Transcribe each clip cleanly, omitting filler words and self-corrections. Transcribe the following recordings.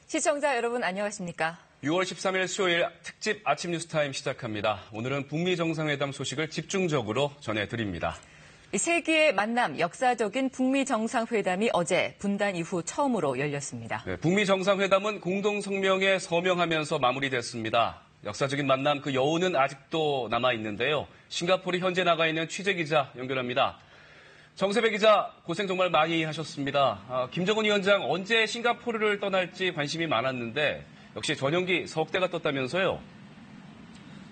시청자 여러분 안녕하십니까? 6월 13일 수요일 특집 아침 뉴스타임 시작합니다. 오늘은 북미 정상회담 소식을 집중적으로 전해드립니다. 세계의 만남, 역사적인 북미 정상회담이 어제 분단 이후 처음으로 열렸습니다. 네, 북미 정상회담은 공동성명에 서명하면서 마무리됐습니다. 역사적인 만남 그 여운은 아직도 남아있는데요. 싱가포르 현재 나가 있는 취재기자 연결합니다. 정세배 기자 고생 정말 많이 하셨습니다. 김정은 위원장 언제 싱가포르를 떠날지 관심이 많았는데 역시 전용기 석대가 떴다면서요?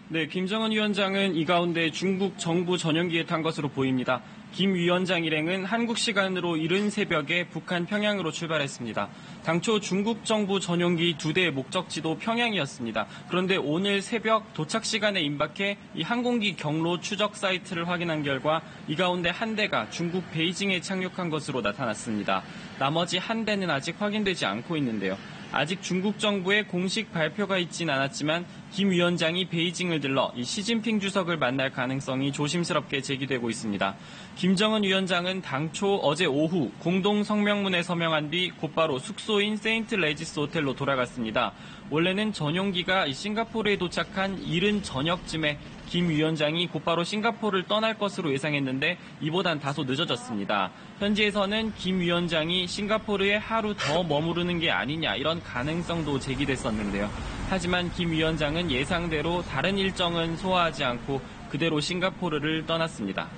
네, 김정은 위원장은 이 가운데 중국 정부 전용기에 탄 것으로 보입니다. 김 위원장 일행은 한국 시간으로 이른 새벽에 북한 평양으로 출발했습니다. 당초 중국 정부 전용기 2대의 목적지도 평양이었습니다. 그런데 오늘 새벽 도착 시간에 임박해 이 항공기 경로 추적 사이트를 확인한 결과 이 가운데 한 대가 중국 베이징에 착륙한 것으로 나타났습니다. 나머지 한 대는 아직 확인되지 않고 있는데요. 아직 중국 정부의 공식 발표가 있진 않았지만 김 위원장이 베이징을 들러 이 시진핑 주석을 만날 가능성이 조심스럽게 제기되고 있습니다. 김정은 위원장은 당초 어제 오후 공동 성명문에 서명한 뒤 곧바로 숙소인 세인트 레지스 호텔로 돌아갔습니다. 원래는 전용기가 싱가포르에 도착한 이른 저녁쯤에 김 위원장이 곧바로 싱가포르를 떠날 것으로 예상했는데 이보단 다소 늦어졌습니다. 현지에서는 김 위원장이 싱가포르에 하루 더 머무르는 게 아니냐 이런 가능성도 제기됐었는데요. 하지만 김 위원장은 예상대로 다른 일정은 소화하지 않고 그대로 싱가포르를 떠났습니다.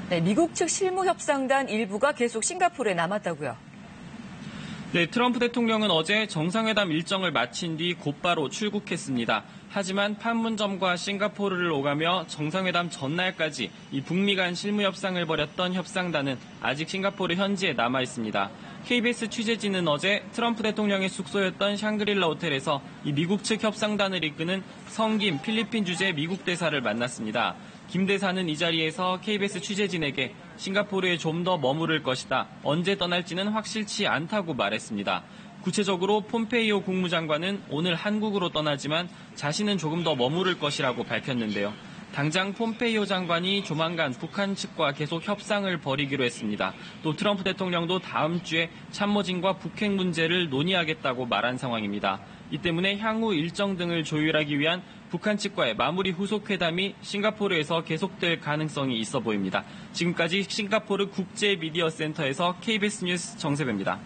네, 미국 측 실무협상단 일부가 계속 싱가포르에 남았다고요? 네, 트럼프 대통령은 어제 정상회담 일정을 마친 뒤 곧바로 출국했습니다. 하지만 판문점과 싱가포르를 오가며 정상회담 전날까지 이 북미 간 실무협상을 벌였던 협상단은 아직 싱가포르 현지에 남아 있습니다. KBS 취재진은 어제 트럼프 대통령의 숙소였던 샹그릴라 호텔에서 이 미국 측 협상단을 이끄는 성김 필리핀 주재 미국 대사를 만났습니다. 김 대사는 이 자리에서 KBS 취재진에게 싱가포르에 좀 더 머무를 것이다. 언제 떠날지는 확실치 않다고 말했습니다. 구체적으로 폼페이오 국무장관은 오늘 한국으로 떠나지만 자신은 조금 더 머무를 것이라고 밝혔는데요. 당장 폼페이오 장관이 조만간 북한 측과 계속 협상을 벌이기로 했습니다. 또 트럼프 대통령도 다음 주에 참모진과 북핵 문제를 논의하겠다고 말한 상황입니다. 이 때문에 향후 일정 등을 조율하기 위한 북한 측과의 마무리 후속 회담이 싱가포르에서 계속될 가능성이 있어 보입니다. 지금까지 싱가포르 국제미디어센터에서 KBS 뉴스 정세배입니다.